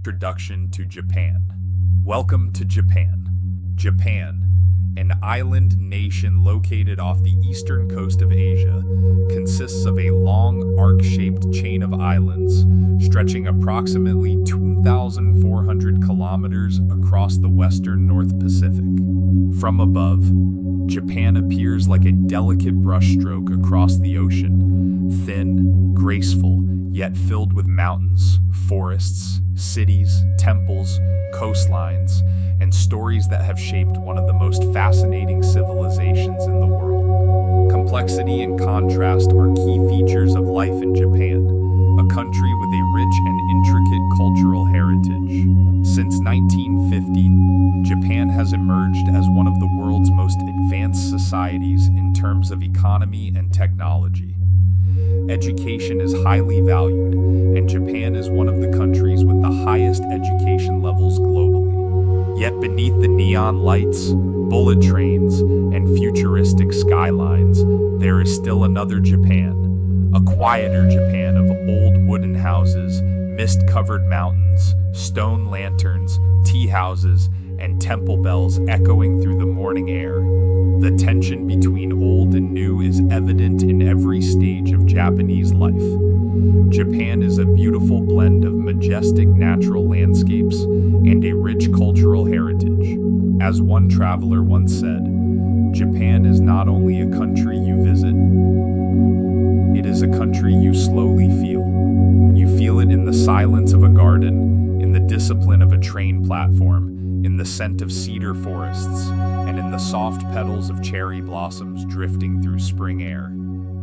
introduction to Japan. Welcome to Japan. Japan, an island nation located off the eastern coast of Asia, consists of a long, arc-shaped chain of islands stretching approximately 2,400 kilometers across the western North Pacific. From above, Japan appears like a delicate brushstroke across the ocean, thin, graceful, yet filled with mountains, forests, cities, temples, coastlines, and stories that have shaped one of the most fascinating civilizations in the world. Complexity and contrast are key features of life in Japan, a country with a rich and intricate cultural heritage. Since 1950, Japan has emerged as one of the world's most advanced societies in terms of economy and technology. Education is highly valued, and Japan is one of the countries with the highest education levels globally. Yet beneath the neon lights, bullet trains, and futuristic skylines, there is still another Japan, a quieter Japan of old wooden houses, mist-covered mountains, stone lanterns, tea houses, and temple bells echoing through the morning air. The tension between old and new is evident in every stage of Japanese life. Japan is a beautiful blend of majestic natural landscapes and a rich cultural heritage. As one traveler once said, Japan is not only a country you visit, it is a country you slowly feel. You feel it in the silence of a garden, in the discipline of a train platform, in the scent of cedar forests, and in the soft petals of cherry blossoms drifting through spring air.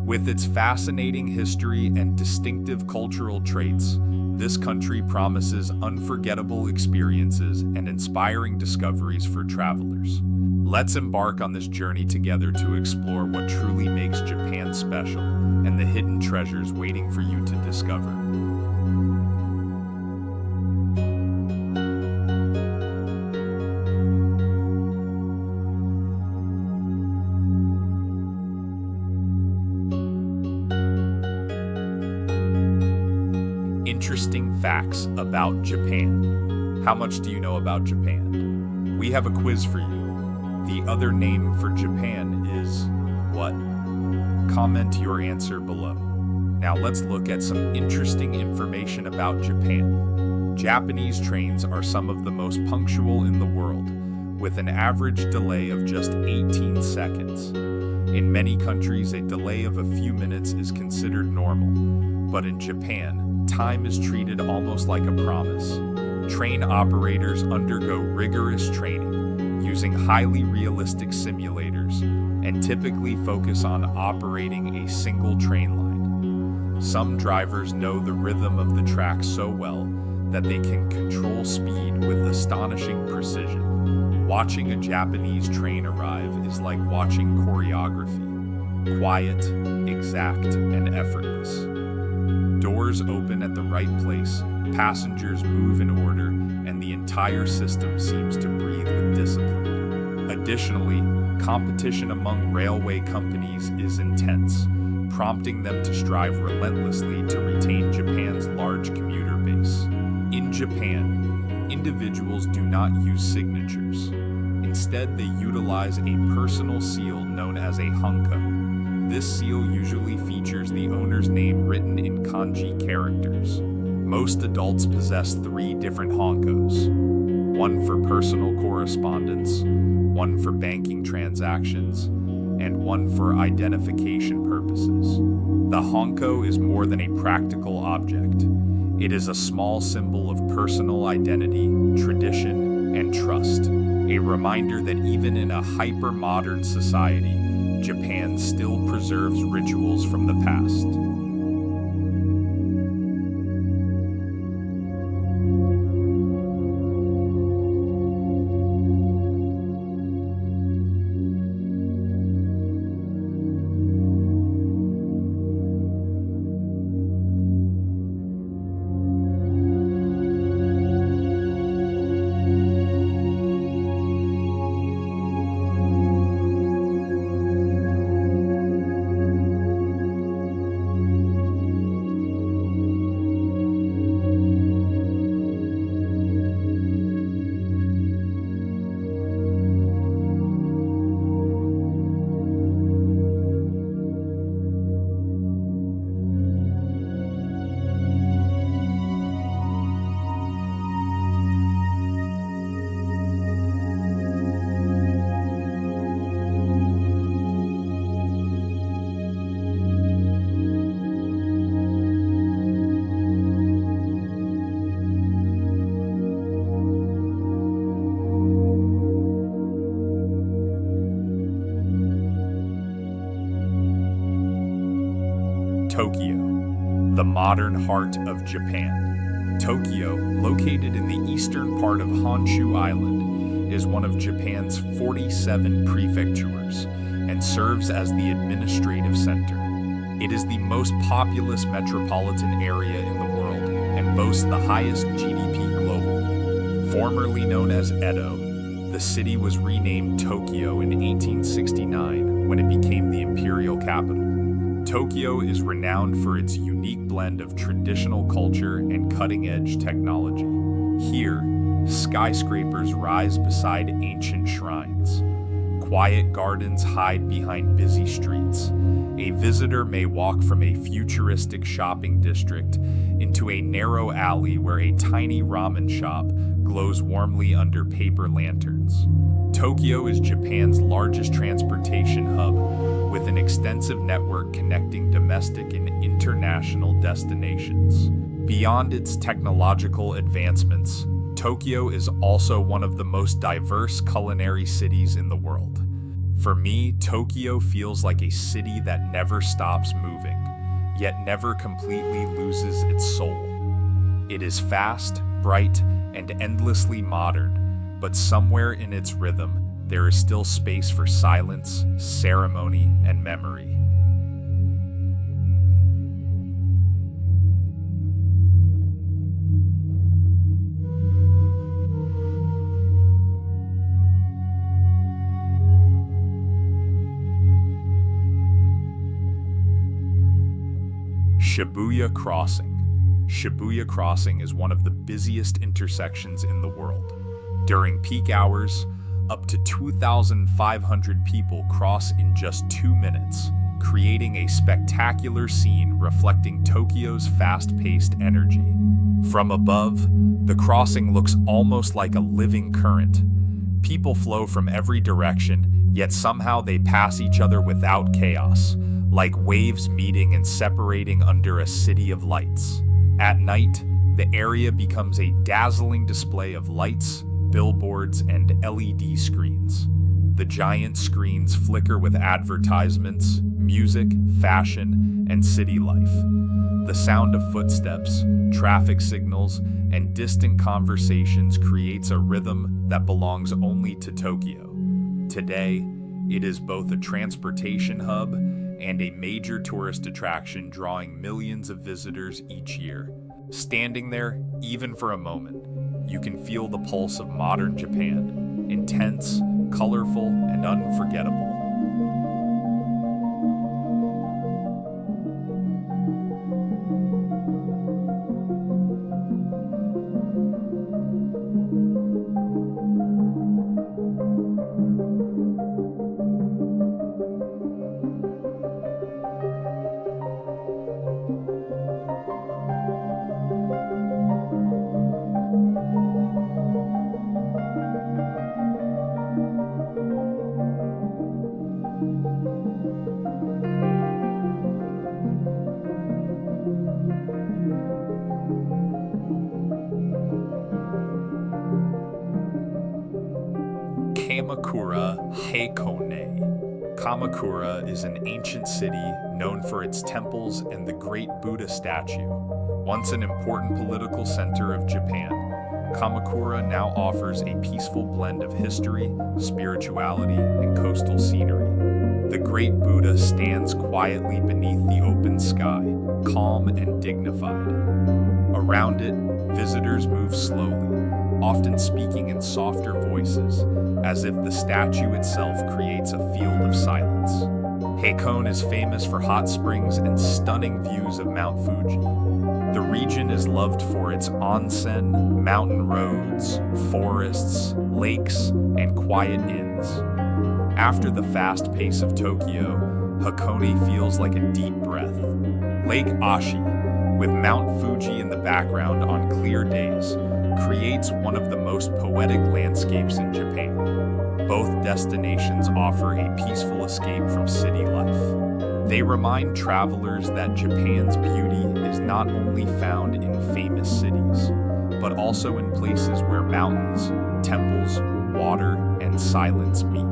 With its fascinating history and distinctive cultural traits, this country promises unforgettable experiences and inspiring discoveries for travelers. Let's embark on this journey together to explore what truly makes Japan special and the hidden treasures waiting for you to discover. Interesting facts about Japan. How much do you know about Japan? We have a quiz for you. The other name for Japan is what? Comment your answer below. Now let's look at some interesting information about Japan. Japanese trains are some of the most punctual in the world, with an average delay of just 18 seconds. In many countries, a delay of a few minutes is considered normal, but in Japan, time is treated almost like a promise. Train operators undergo rigorous training, using highly realistic simulators, and typically focus on operating a single train line. Some drivers know the rhythm of the track so well that they can control speed with astonishing precision. Watching a Japanese train arrive is like watching choreography, quiet, exact, and effortless. Doors open at the right place, passengers move in order, and the entire system seems to breathe with discipline. Additionally, competition among railway companies is intense, prompting them to strive relentlessly to retain Japan's large commuter base. In Japan, individuals do not use signatures. Instead, they utilize a personal seal known as a hanko. This seal usually features the owner's name written in kanji characters. Most adults possess 3 different hankos, one for personal correspondence, one for banking transactions, and one for identification purposes. The hanko is more than a practical object. It is a small symbol of personal identity, tradition, and trust, a reminder that even in a hyper-modern society, Japan still preserves rituals from the past. Tokyo, the modern heart of Japan. Tokyo, located in the eastern part of Honshu Island, is one of Japan's 47 prefectures and serves as the administrative center. It is the most populous metropolitan area in the world and boasts the highest GDP globally. Formerly known as Edo, the city was renamed Tokyo in 1869 when it became the imperial capital. Tokyo is renowned for its unique blend of traditional culture and cutting-edge technology. Here, skyscrapers rise beside ancient shrines. Quiet gardens hide behind busy streets. A visitor may walk from a futuristic shopping district into a narrow alley where a tiny ramen shop glows warmly under paper lanterns. Tokyo is Japan's largest transportation hub, with an extensive network connecting domestic and international destinations. Beyond its technological advancements, Tokyo is also one of the most diverse culinary cities in the world. For me, Tokyo feels like a city that never stops moving, yet never completely loses its soul. It is fast, bright, and endlessly modern, but somewhere in its rhythm, there is still space for silence, ceremony, and memory. Shibuya Crossing. Shibuya Crossing is one of the busiest intersections in the world. During peak hours, up to 2,500 people cross in just 2 minutes, creating a spectacular scene reflecting Tokyo's fast-paced energy. From above, the crossing looks almost like a living current. People flow from every direction, yet somehow they pass each other without chaos, like waves meeting and separating under a city of lights. At night, the area becomes a dazzling display of lights, billboards, and LED screens. The giant screens flicker with advertisements, music, fashion, and city life. The sound of footsteps, traffic signals, and distant conversations creates a rhythm that belongs only to Tokyo. Today, it is both a transportation hub and a major tourist attraction drawing millions of visitors each year. Standing there, even for a moment, you can feel the pulse of modern Japan, intense, colorful, and unforgettable. Kamakura Hakone. Kamakura is an ancient city known for its temples and the great Buddha statue. Once an important political center of Japan, Kamakura now offers a peaceful blend of history, spirituality, and coastal scenery. The great Buddha stands quietly beneath the open sky, calm and dignified. Around it, visitors move slowly, often speaking in softer voices, as if the statue itself creates a field of silence. Hakone is famous for hot springs and stunning views of Mount Fuji. The region is loved for its onsen, mountain roads, forests, lakes, and quiet inns. After the fast pace of Tokyo, Hakone feels like a deep breath. Lake Ashi, with Mount Fuji in the background on clear days, creates one of the most poetic landscapes in Japan. Both destinations offer a peaceful escape from city life. They remind travelers that Japan's beauty is not only found in famous cities, but also in places where mountains, temples, water, and silence meet.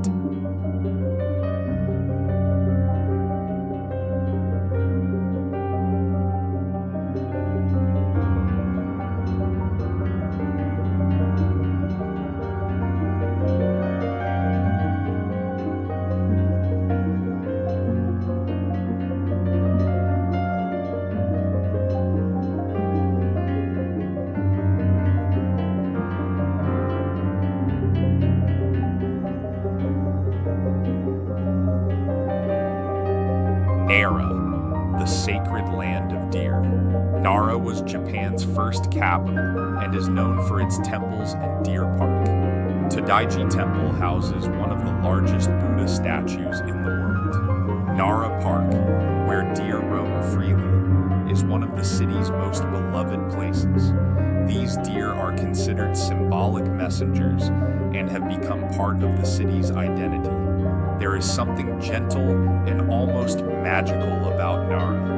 Japan's first capital and is known for its temples and deer park. Todaiji Temple houses one of the largest Buddha statues in the world. Nara Park, where deer roam freely, is one of the city's most beloved places. These deer are considered symbolic messengers and have become part of the city's identity. There is something gentle and almost magical about Nara.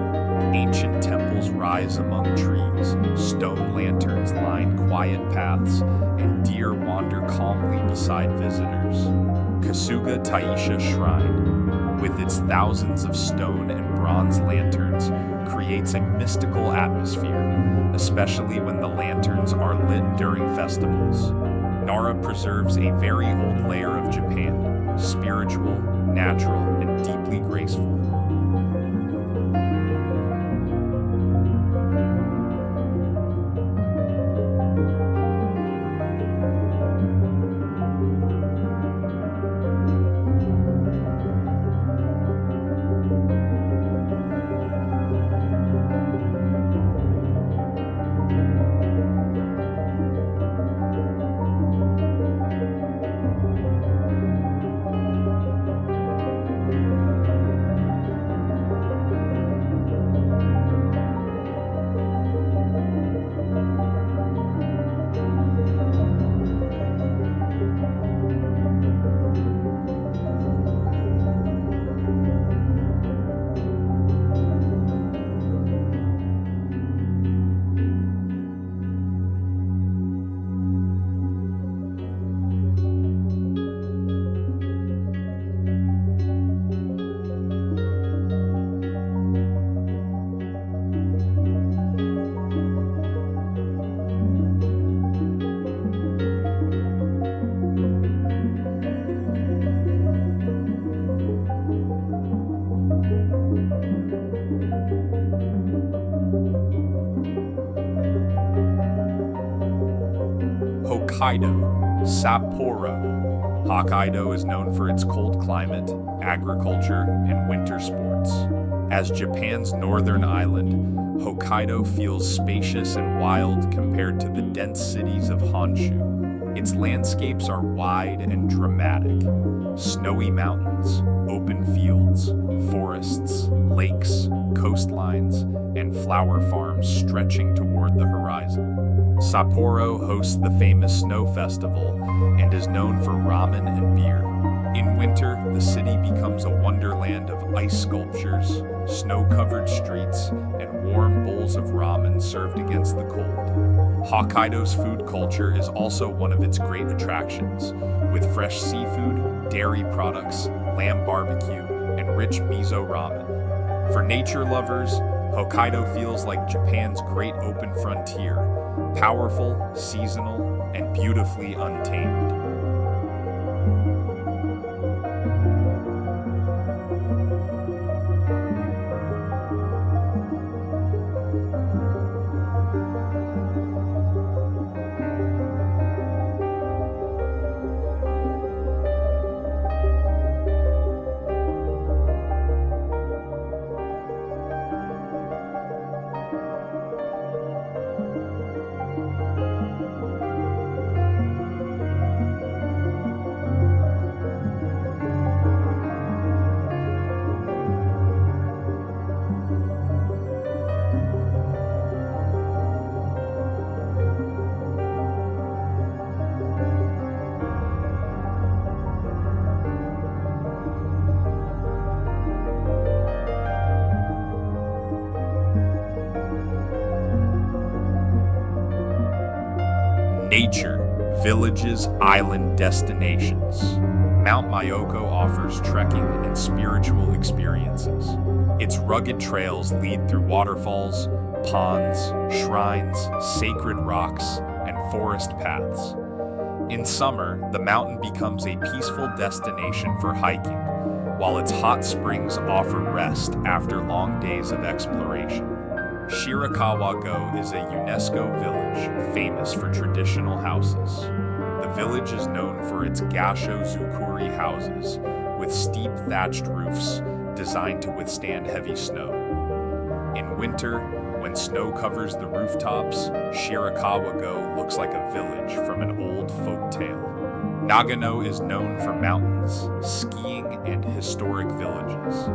Ancient temples rise among trees, stone lanterns line quiet paths, and deer wander calmly beside visitors. Kasuga Taisha Shrine, with its thousands of stone and bronze lanterns, creates a mystical atmosphere, especially when the lanterns are lit during festivals. Nara preserves a very old layer of Japan, spiritual, natural, and deeply graceful. Hokkaido, Sapporo. Hokkaido is known for its cold climate, agriculture, and winter sports. As Japan's northern island, Hokkaido feels spacious and wild compared to the dense cities of Honshu. Its landscapes are wide and dramatic. Snowy mountains, open fields, forests, lakes, coastlines, and flower farms stretching toward the horizon. Sapporo hosts the famous Snow Festival and is known for ramen and beer. In winter, the city becomes a wonderland of ice sculptures, snow-covered streets, and warm bowls of ramen served against the cold. Hokkaido's food culture is also one of its great attractions, with fresh seafood, dairy products, lamb barbecue, and rich miso ramen. For nature lovers, Hokkaido feels like Japan's great open frontier, powerful, seasonal, and beautifully untamed. Nature, villages, island destinations. Mount Myoko offers trekking and spiritual experiences. Its rugged trails lead through waterfalls, ponds, shrines, sacred rocks, and forest paths. In summer, the mountain becomes a peaceful destination for hiking, while its hot springs offer rest after long days of exploration. Shirakawa-go is a UNESCO village famous for traditional houses. The village is known for its gasho zukuri houses, with steep thatched roofs designed to withstand heavy snow. In winter, When snow covers the rooftops, Shirakawa-go looks like a village from an old folk tale. Nagano is known for mountains, skiing, and historic villages.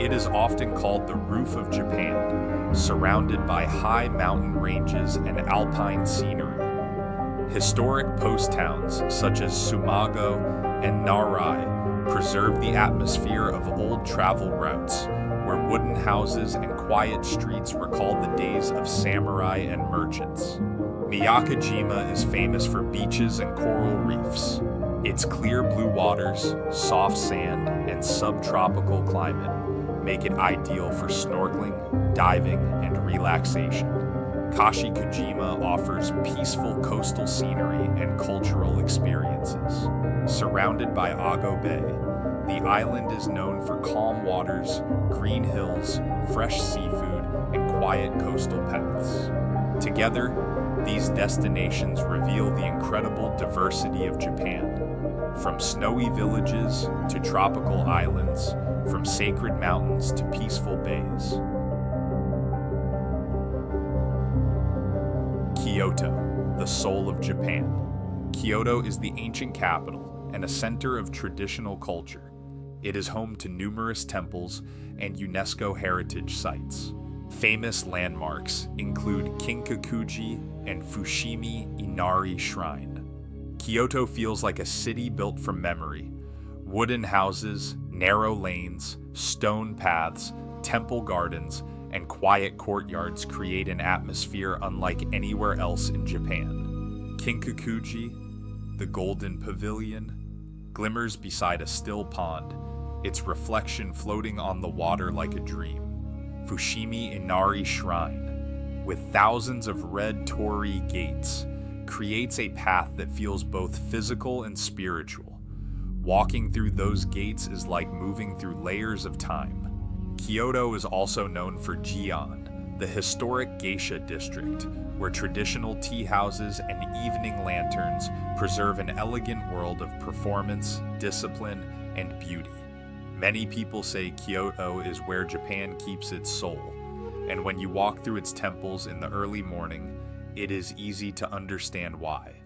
It is often called the roof of Japan, surrounded by high mountain ranges and alpine scenery. Historic post towns such as Sumago and Narai preserve the atmosphere of old travel routes, where wooden houses and quiet streets recall the days of samurai and merchants. Miyakojima is famous for beaches and coral reefs. Its clear blue waters, soft sand, and subtropical climate make it ideal for snorkeling, diving, and relaxation. Kashikojima offers peaceful coastal scenery and cultural experiences. Surrounded by Ago Bay, the island is known for calm waters, green hills, fresh seafood, and quiet coastal paths. Together, these destinations reveal the incredible diversity of Japan. From snowy villages to tropical islands, from sacred mountains to peaceful bays. Kyoto, the soul of Japan. Kyoto is the ancient capital and a center of traditional culture. It is home to numerous temples and UNESCO heritage sites. Famous landmarks include Kinkakuji and Fushimi Inari Shrine. Kyoto feels like a city built from memory. Wooden houses, narrow lanes, stone paths, temple gardens, and quiet courtyards create an atmosphere unlike anywhere else in Japan. Kinkakuji, the Golden Pavilion, glimmers beside a still pond, its reflection floating on the water like a dream. Fushimi Inari Shrine, with thousands of red torii gates, creates a path that feels both physical and spiritual. Walking through those gates is like moving through layers of time. Kyoto is also known for Gion, the historic geisha district, where traditional tea houses and evening lanterns preserve an elegant world of performance, discipline, and beauty. Many people say Kyoto is where Japan keeps its soul, and when you walk through its temples in the early morning, it is easy to understand why.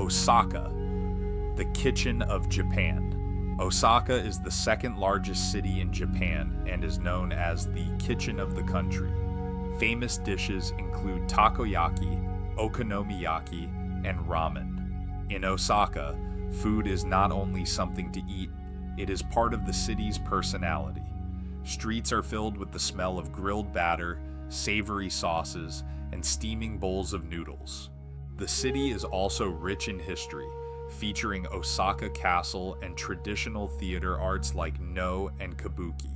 Osaka, the kitchen of Japan. Osaka is the second largest city in Japan and is known as the kitchen of the country. Famous dishes include takoyaki, okonomiyaki, and ramen. In Osaka, food is not only something to eat, it is part of the city's personality. Streets are filled with the smell of grilled batter, savory sauces, and steaming bowls of noodles. The city is also rich in history, featuring Osaka Castle and traditional theater arts like No and Kabuki.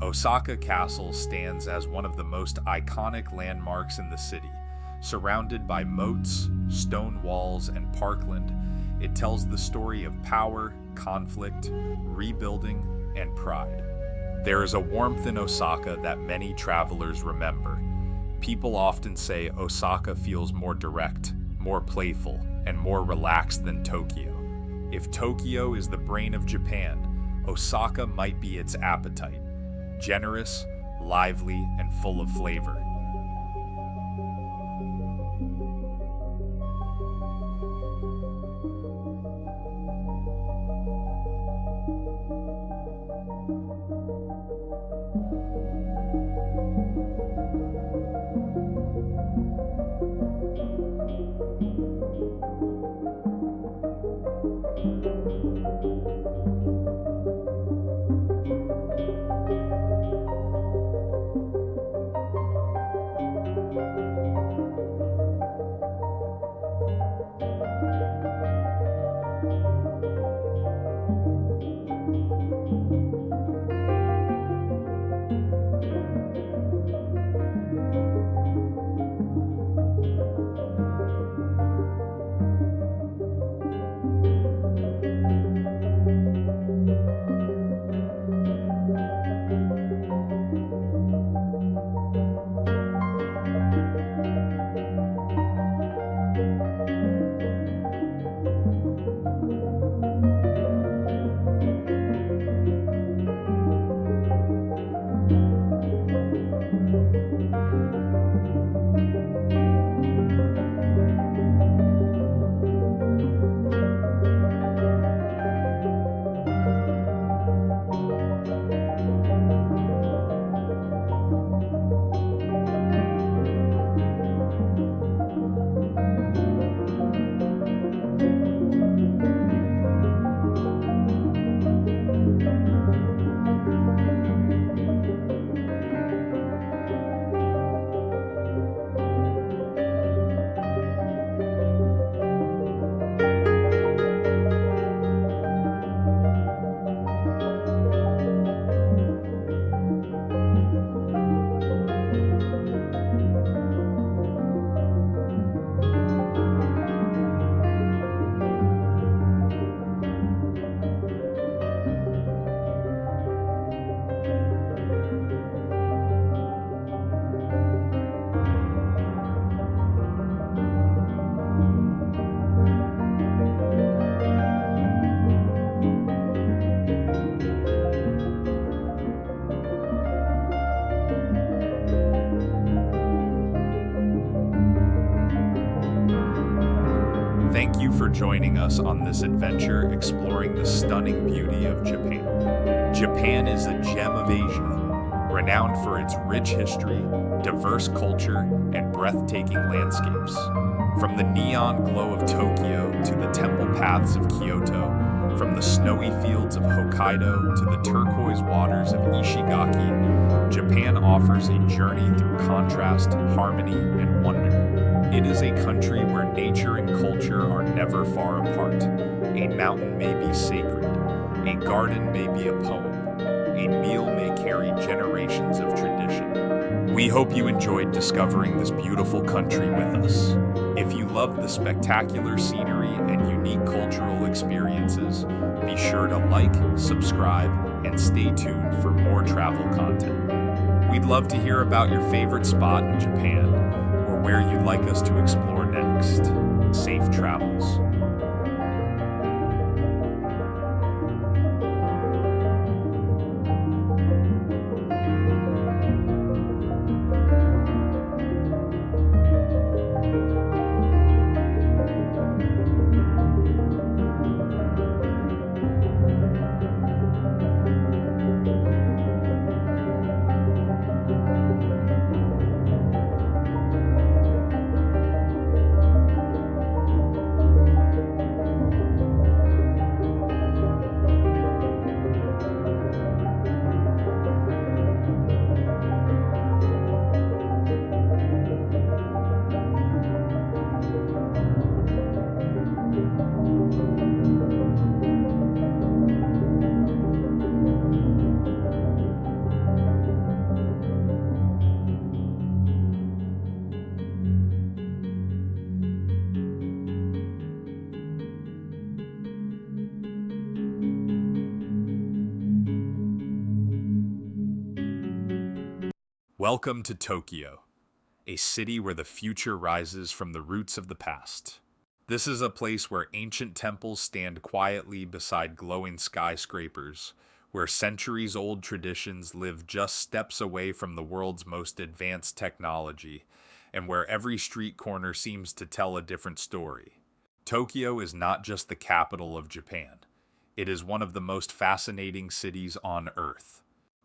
Osaka Castle stands as one of the most iconic landmarks in the city. Surrounded by moats, stone walls, and parkland, it tells the story of power, conflict, rebuilding, and pride. There is a warmth in Osaka that many travelers remember. People often say Osaka feels more direct, more playful, and more relaxed than Tokyo. If Tokyo is the brain of Japan, Osaka might be its appetite. Generous, lively, and full of flavor. Thank you for joining us on this adventure exploring the stunning beauty of Japan. Japan is a gem of Asia, renowned for its rich history, diverse culture, and breathtaking landscapes. From the neon glow of Tokyo to the temple paths of Kyoto, from the snowy fields of Hokkaido to the turquoise waters of Ishigaki, Japan offers a journey through contrast, harmony, and wonder. It is a country where nature and culture are never far apart. A mountain may be sacred, a garden may be a poem, a meal may carry generations of tradition. We hope you enjoyed discovering this beautiful country with us. If you love the spectacular scenery and unique cultural experiences, be sure to like, subscribe, and stay tuned for more travel content. We'd love to hear about your favorite spot in Japan or where you'd like us to explore next. Safe travels. Welcome to Tokyo, a city where the future rises from the roots of the past. This is a place where ancient temples stand quietly beside glowing skyscrapers, where centuries-old traditions live just steps away from the world's most advanced technology, and where every street corner seems to tell a different story. Tokyo is not just the capital of Japan. It is one of the most fascinating cities on Earth.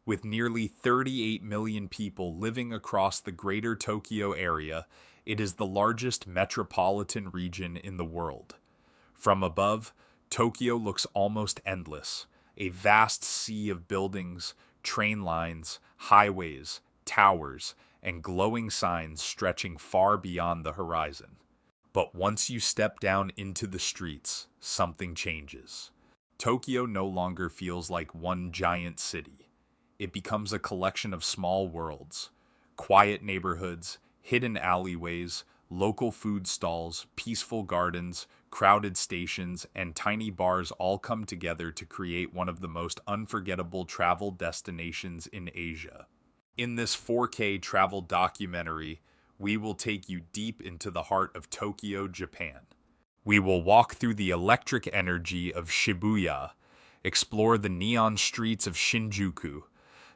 With nearly 38 million people living across the greater Tokyo area, it is the largest metropolitan region in the world. From above, Tokyo looks almost endless, a vast sea of buildings, train lines, highways, towers, and glowing signs stretching far beyond the horizon. But once you step down into the streets, something changes. Tokyo no longer feels like one giant city. It becomes a collection of small worlds, quiet neighborhoods, hidden alleyways, local food stalls, peaceful gardens, crowded stations, and tiny bars all come together to create one of the most unforgettable travel destinations in Asia. In this 4K travel documentary, we will take you deep into the heart of Tokyo, Japan. We will walk through the electric energy of Shibuya, explore the neon streets of Shinjuku,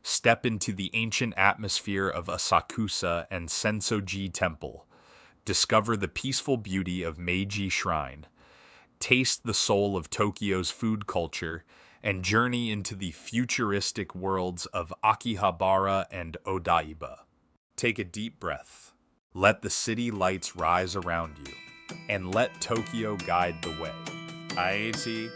step into the ancient atmosphere of Asakusa and Sensoji Temple, discover the peaceful beauty of Meiji Shrine, taste the soul of Tokyo's food culture, and journey into the futuristic worlds of Akihabara and Odaiba. Take a deep breath, let the city lights rise around you, and let Tokyo guide the way. IAT.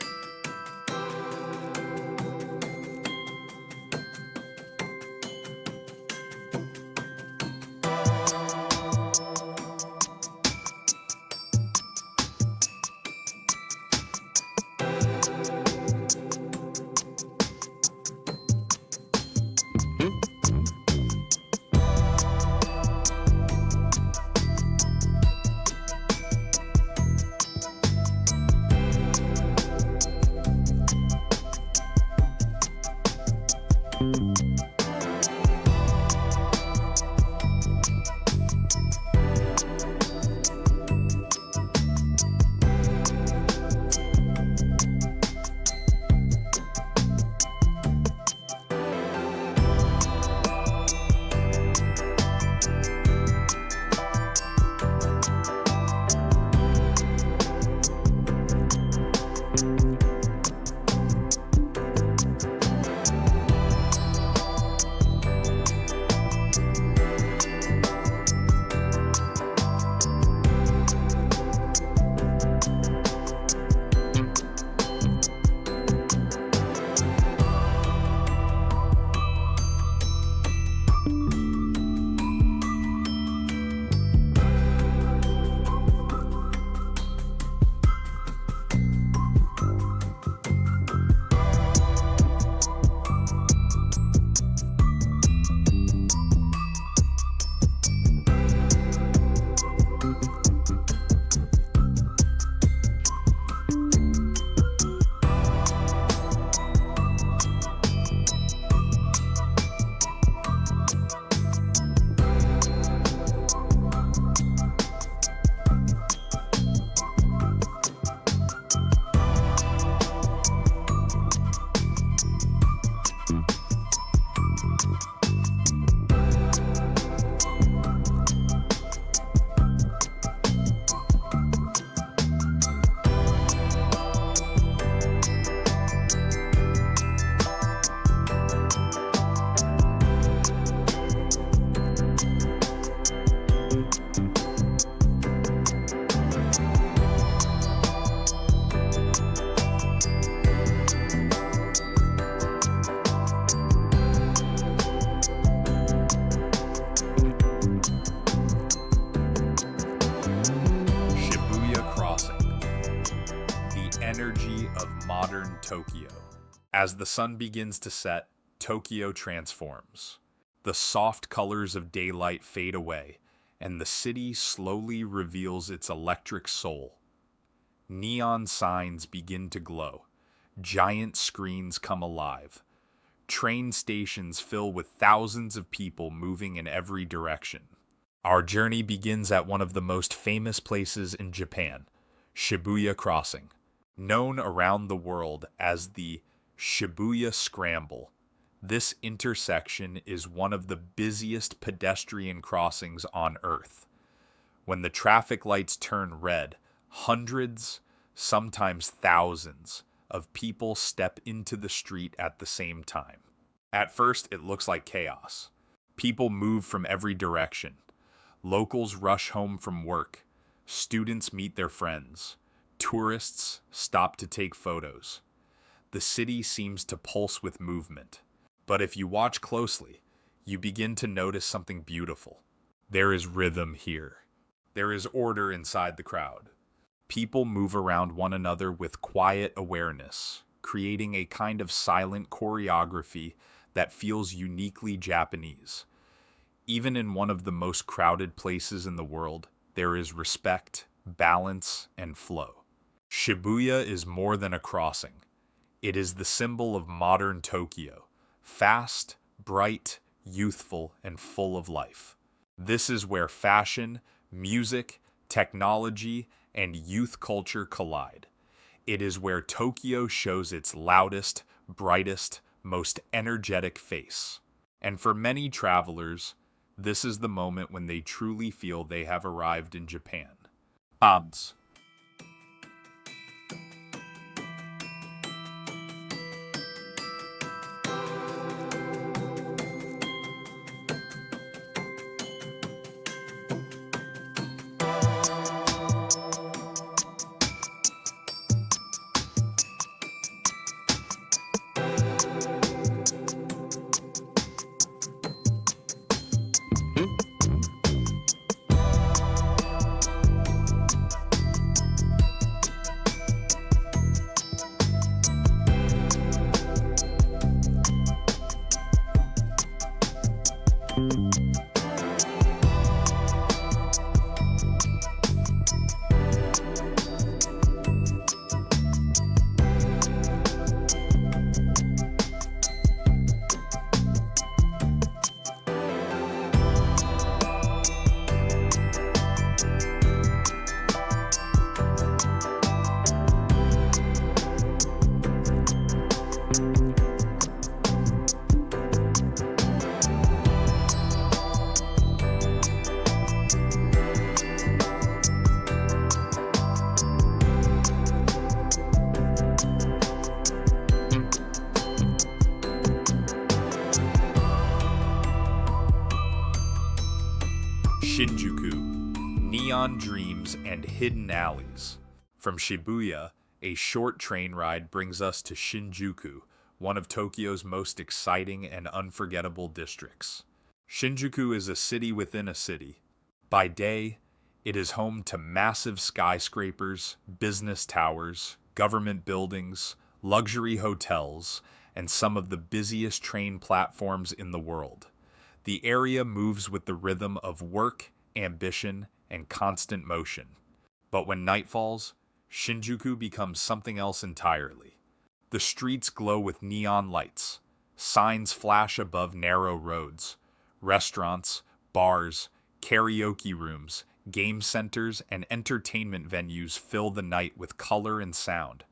energy of modern Tokyo. As the sun begins to set, Tokyo transforms. The soft colors of daylight fade away, and the city slowly reveals its electric soul. Neon signs begin to glow. Giant screens come alive. Train stations fill with thousands of people moving in every direction. Our journey begins at one of the most famous places in Japan, Shibuya Crossing, known around the world as the Shibuya Scramble. This intersection is one of the busiest pedestrian crossings on Earth. When the traffic lights turn red, hundreds, sometimes thousands, of people step into the street at the same time. At first, it looks like chaos. People move from every direction. Locals rush home from work. Students meet their friends. Tourists stop to take photos. The city seems to pulse with movement. But if you watch closely, you begin to notice something beautiful. There is rhythm here. There is order inside the crowd. People move around one another with quiet awareness, creating a kind of silent choreography that feels uniquely Japanese. Even in one of the most crowded places in the world, there is respect, balance, and flow. Shibuya is more than a crossing. It is the symbol of modern Tokyo. Fast, bright, youthful, and full of life. This is where fashion, music, technology, and youth culture collide. It is where Tokyo shows its loudest, brightest, most energetic face. And for many travelers, this is the moment when they truly feel they have arrived in Japan. Obs. Shinjuku, neon dreams and hidden alleys. From Shibuya, a short train ride brings us to Shinjuku, one of Tokyo's most exciting and unforgettable districts. Shinjuku is a city within a city. By day, it is home to massive skyscrapers, business towers, government buildings, luxury hotels, and some of the busiest train platforms in the world. The area moves with the rhythm of work, ambition, and constant motion. But when night falls, Shinjuku becomes something else entirely. The streets glow with neon lights. Signs flash above narrow roads. Restaurants, bars, karaoke rooms, game centers, and entertainment venues fill the night with color and sound.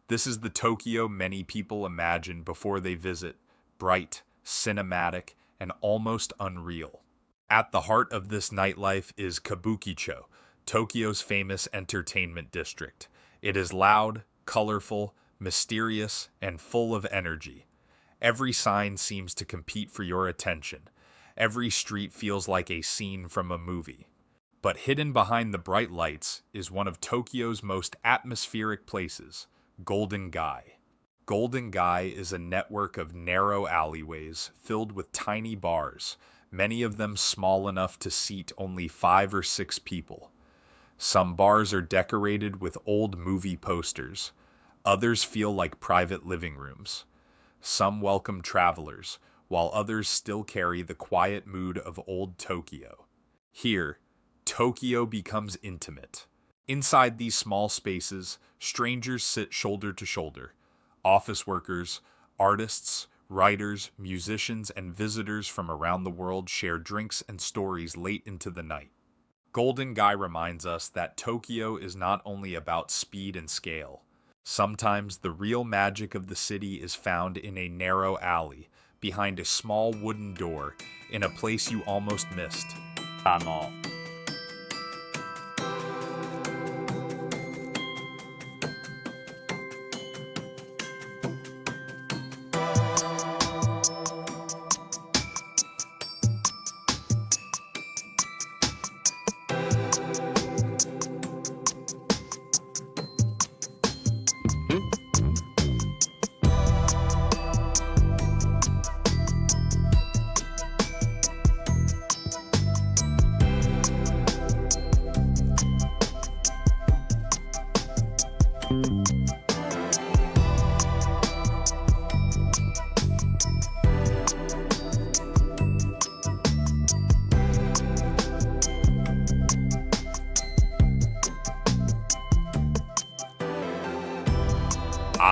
This is the Tokyo many people imagine before they visit, bright, cinematic, and almost unreal. At the heart of this nightlife is Kabukicho, Tokyo's famous entertainment district. It is loud, colorful, mysterious, and full of energy. Every sign seems to compete for your attention. Every street feels like a scene from a movie. But hidden behind the bright lights is one of Tokyo's most atmospheric places, Golden Gai. Golden Gai is a network of narrow alleyways filled with tiny bars, many of them small enough to seat only 5 or 6 people. Some bars are decorated with old movie posters. Others feel like private living rooms. Some welcome travelers, while others still carry the quiet mood of old Tokyo. Here, Tokyo becomes intimate. Inside these small spaces, strangers sit shoulder to shoulder. Office workers, artists, writers, musicians, and visitors from around the world share drinks and stories late into the night. Golden Guy reminds us that Tokyo is not only about speed and scale. Sometimes the real magic of the city is found in a narrow alley, behind a small wooden door, in a place you almost missed. Tunnel.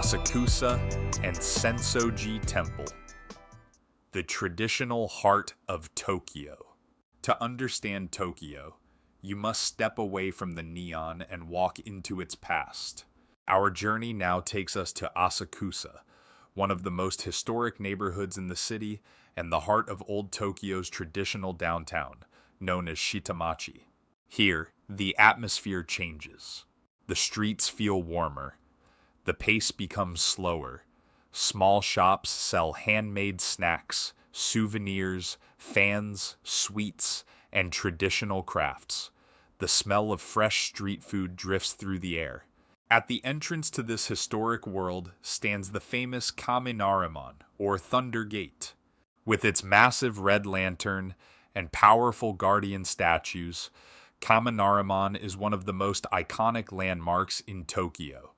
Asakusa and Sensoji Temple, the traditional heart of Tokyo. To understand Tokyo, you must step away from the neon and walk into its past. Our journey now takes us to Asakusa, one of the most historic neighborhoods in the city and the heart of old Tokyo's traditional downtown, known as Shitamachi. Here, the atmosphere changes. The streets feel warmer. The pace becomes slower. Small shops sell handmade snacks, souvenirs, fans, sweets, and traditional crafts. The smell of fresh street food drifts through the air. At the entrance to this historic world stands the famous Kaminarimon, or Thunder Gate. With its massive red lantern and powerful guardian statues, Kaminarimon is one of the most iconic landmarks in Tokyo.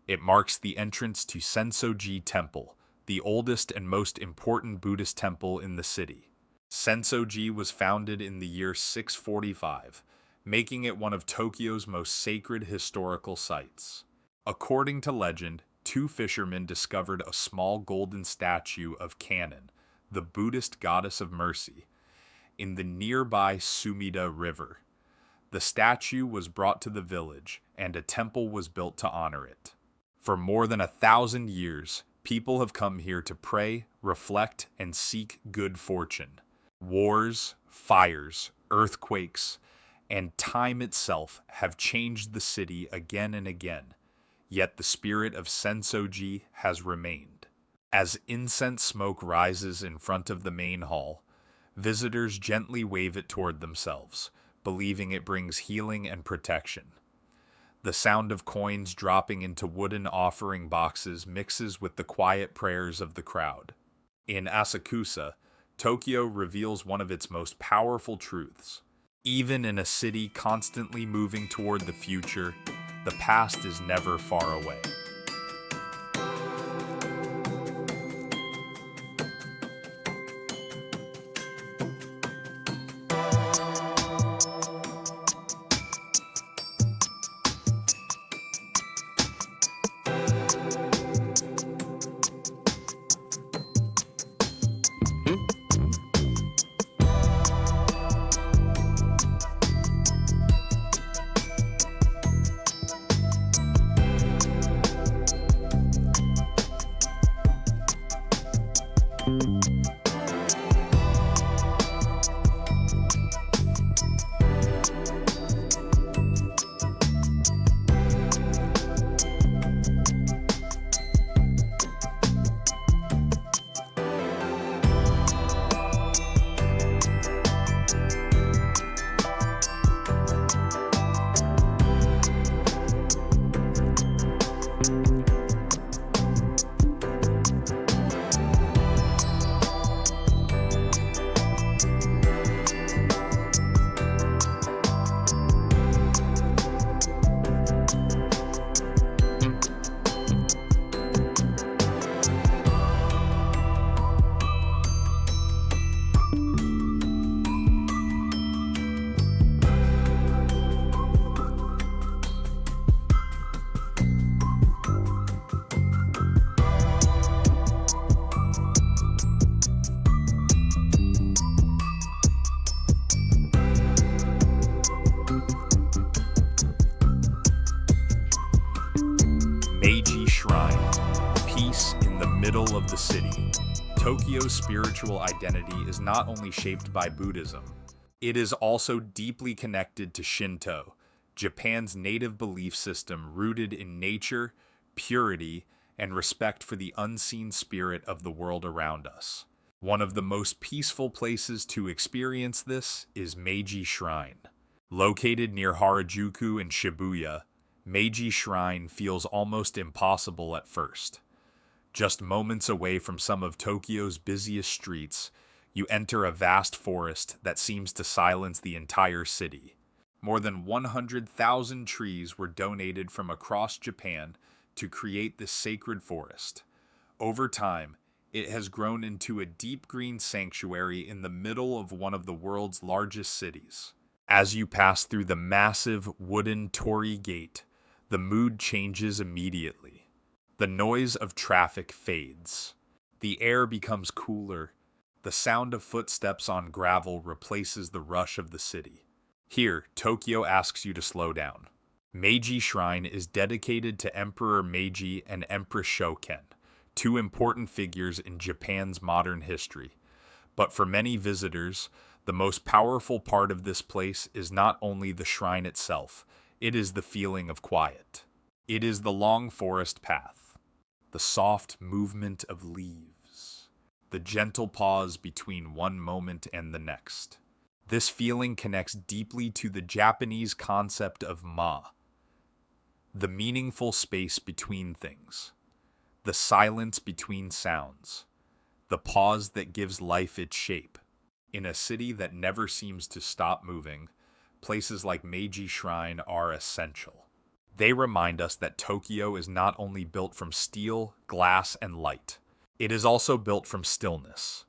It marks the entrance to Sensoji Temple, the oldest and most important Buddhist temple in the city. Sensoji was founded in the year 645, making it one of Tokyo's most sacred historical sites. According to legend, two fishermen discovered a small golden statue of Kannon, the Buddhist goddess of mercy, in the nearby Sumida River. The statue was brought to the village, and a temple was built to honor it. For more than 1,000 years, people have come here to pray, reflect, and seek good fortune. Wars, fires, earthquakes, and time itself have changed the city again and again, yet the spirit of Sensoji has remained. As incense smoke rises in front of the main hall, visitors gently wave it toward themselves, believing it brings healing and protection. The sound of coins dropping into wooden offering boxes mixes with the quiet prayers of the crowd. In Asakusa, Tokyo reveals one of its most powerful truths. Even in a city constantly moving toward the future, the past is never far away. middle of the city. Tokyo's spiritual identity is not only shaped by Buddhism, it is also deeply connected to Shinto, Japan's native belief system rooted in nature, purity, and respect for the unseen spirit of the world around us. One of the most peaceful places to experience this is Meiji Shrine. Located near Harajuku and Shibuya, Meiji Shrine feels almost impossible at first. Just moments away from some of Tokyo's busiest streets, you enter a vast forest that seems to silence the entire city. More than 100,000 trees were donated from across Japan to create this sacred forest. Over time, it has grown into a deep green sanctuary in the middle of one of the world's largest cities. As you pass through the massive wooden torii gate, the mood changes immediately. The noise of traffic fades. The air becomes cooler. The sound of footsteps on gravel replaces the rush of the city. Here, Tokyo asks you to slow down. Meiji Shrine is dedicated to Emperor Meiji and Empress Shoken, two important figures in Japan's modern history. But for many visitors, the most powerful part of this place is not only the shrine itself, it is the feeling of quiet. It is the long forest path, the soft movement of leaves, the gentle pause between one moment and the next. This feeling connects deeply to the Japanese concept of the meaningful space between things, the silence between sounds, the pause that gives life its shape. In a city that never seems to stop moving, places like Meiji Shrine are essential. They remind us that Tokyo is not only built from steel, glass, and light. It is also built from stillness.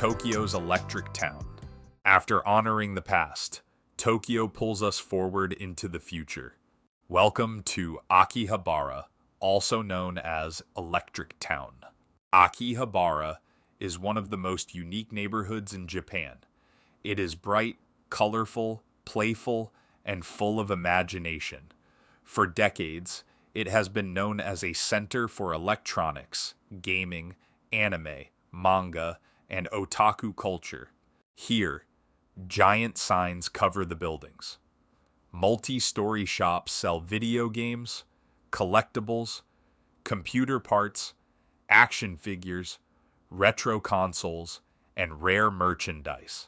Tokyo's electric town. After honoring the past, Tokyo pulls us forward into the future. Welcome to Akihabara, also known as Electric Town. Akihabara is one of the most unique neighborhoods in Japan. It is bright, colorful, playful, and full of imagination. For decades, it has been known as a center for electronics, gaming, anime, manga, and otaku culture. Here, giant signs cover the buildings. Multi-story shops sell video games, collectibles, computer parts, action figures, retro consoles, and rare merchandise.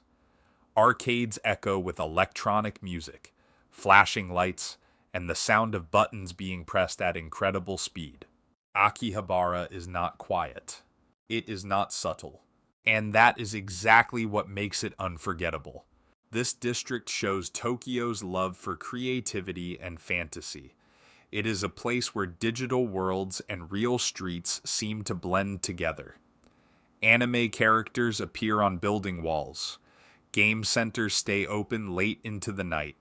Arcades echo with electronic music, flashing lights, and the sound of buttons being pressed at incredible speed. Akihabara is not quiet. It is not subtle. And that is exactly what makes it unforgettable. This district shows Tokyo's love for creativity and fantasy. It is a place where digital worlds and real streets seem to blend together. Anime characters appear on building walls. Game centers stay open late into the night.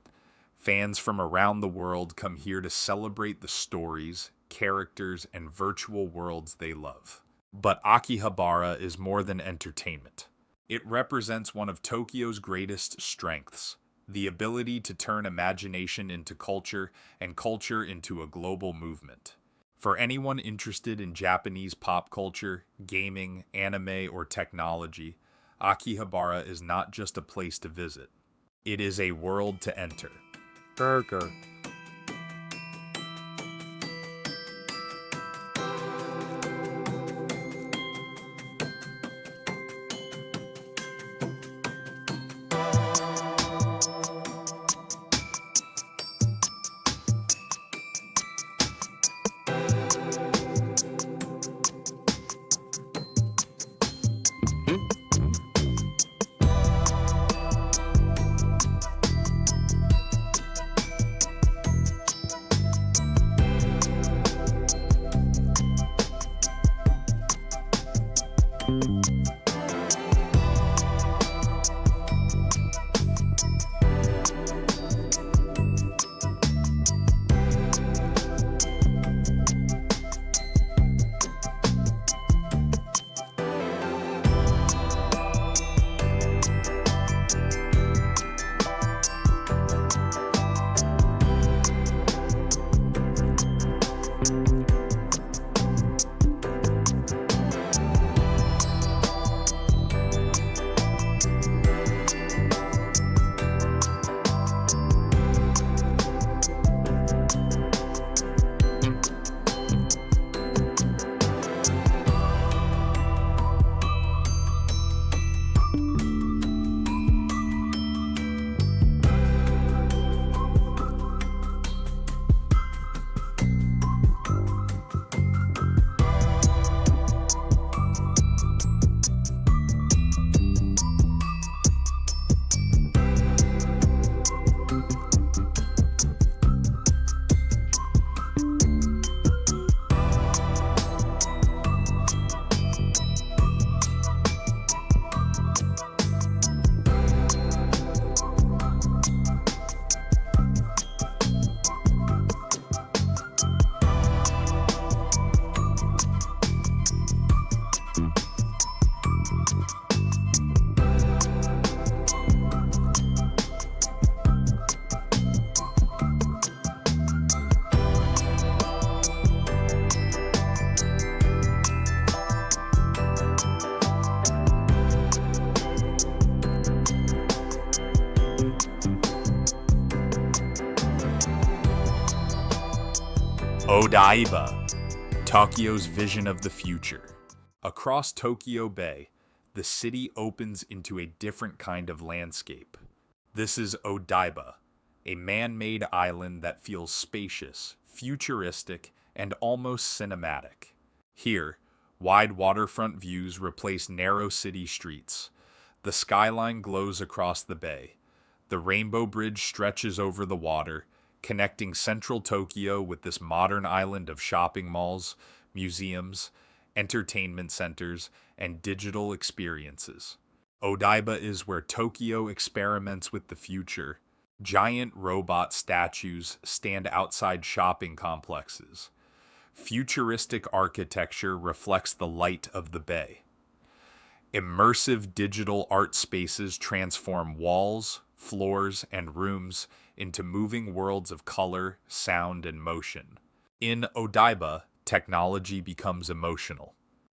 Fans from around the world come here to celebrate the stories, characters, and virtual worlds they love. But Akihabara is more than entertainment. It represents one of Tokyo's greatest strengths, the ability to turn imagination into culture and culture into a global movement. For anyone interested in Japanese pop culture, gaming, anime, or technology, Akihabara is not just a place to visit. It is a world to enter. Burger. Odaiba, Tokyo's vision of the future. Across Tokyo Bay, the city opens into a different kind of landscape. This is Odaiba, a man-made island that feels spacious, futuristic, and almost cinematic. Here, wide waterfront views replace narrow city streets. The skyline glows across the bay. The Rainbow Bridge stretches over the water, connecting central Tokyo with this modern island of shopping malls, museums, entertainment centers, and digital experiences. Odaiba is where Tokyo experiments with the future. Giant robot statues stand outside shopping complexes. Futuristic architecture reflects the light of the bay. Immersive digital art spaces transform walls, floors, and rooms into moving worlds of color, sound, and motion. In Odaiba, technology becomes emotional.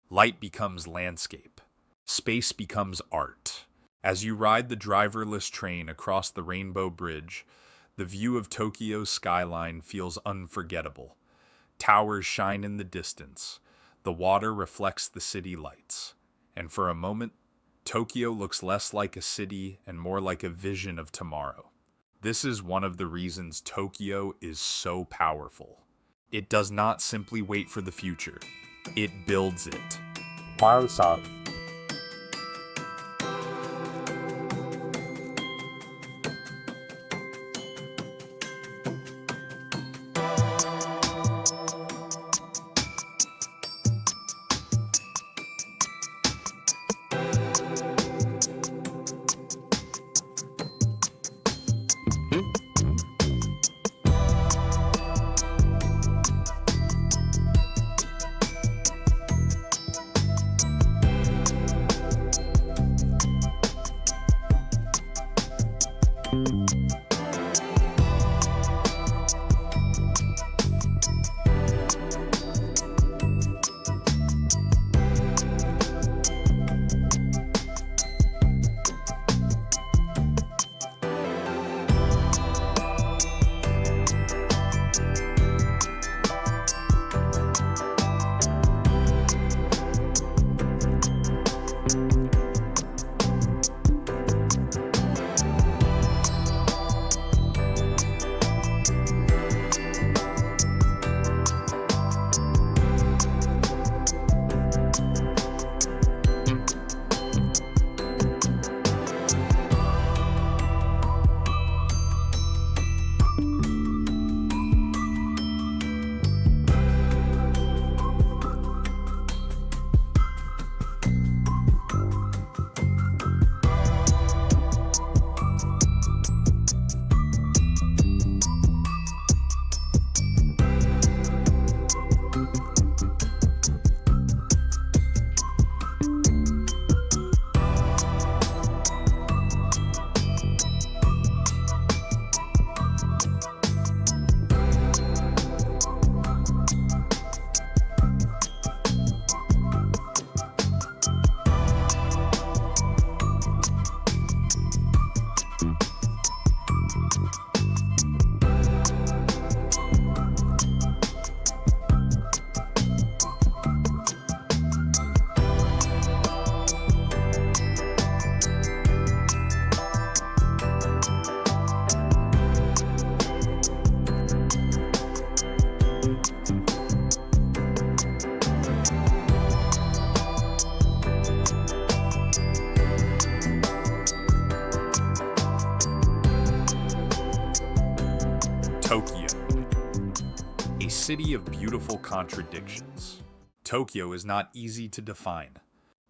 Light becomes landscape. Space becomes art. As you ride the driverless train across the Rainbow Bridge, the view of Tokyo's skyline feels unforgettable. Towers shine in the distance. The water reflects the city lights. And for a moment, Tokyo looks less like a city and more like a vision of tomorrow. This is one of the reasons Tokyo is so powerful. It does not simply wait for the future. It builds it. Maru-san. city of beautiful contradictions. Tokyo is not easy to define.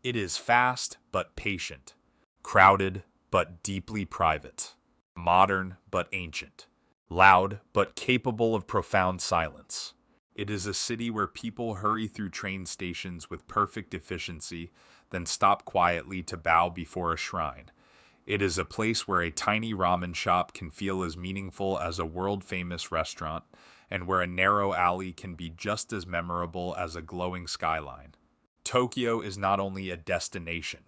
It is fast but patient, crowded but deeply private, modern but ancient, loud but capable of profound silence. It is a city where people hurry through train stations with perfect efficiency, then stop quietly to bow before a shrine. It is a place where a tiny ramen shop can feel as meaningful as a world-famous restaurant, and where a narrow alley can be just as memorable as a glowing skyline. Tokyo is not only a destination,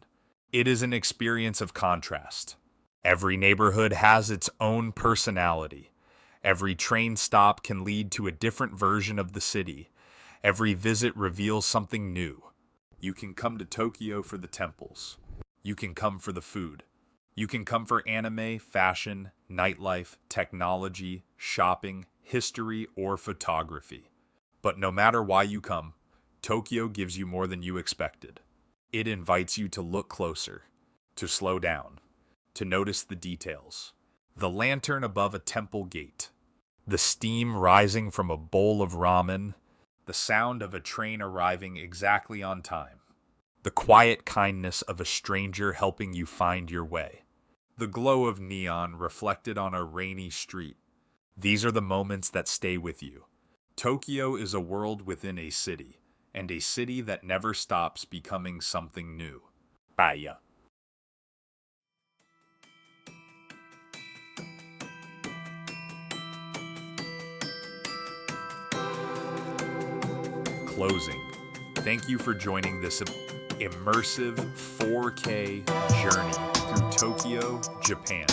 it is an experience of contrast. Every neighborhood has its own personality. Every train stop can lead to a different version of the city. Every visit reveals something new. You can come to Tokyo for the temples. You can come for the food. You can come for anime, fashion, nightlife, technology, shopping, history, or photography. But no matter why you come, Tokyo gives you more than you expected. It invites you to look closer, to slow down, to notice the details. The lantern above a temple gate, the steam rising from a bowl of ramen, the sound of a train arriving exactly on time, the quiet kindness of a stranger helping you find your way, the glow of neon reflected on a rainy street. These are the moments that stay with you. Tokyo is a world within a city, and a city that never stops becoming something new. Bye. Closing. Thank you for joining this immersive 4K journey through Tokyo, Japan,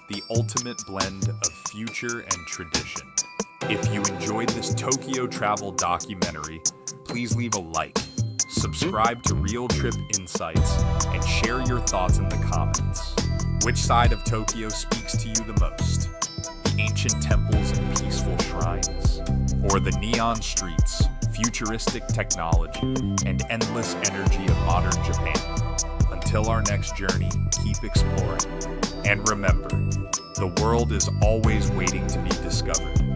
the ultimate blend of future and tradition. If you enjoyed this Tokyo travel documentary, please leave a like, subscribe to Real Trip Insights, and share your thoughts in the comments. Which side of Tokyo speaks to you the most? The ancient temples and peaceful shrines? Or the neon streets, futuristic technology, and endless energy of modern Japan? Until our next journey, keep exploring. And remember, the world is always waiting to be discovered.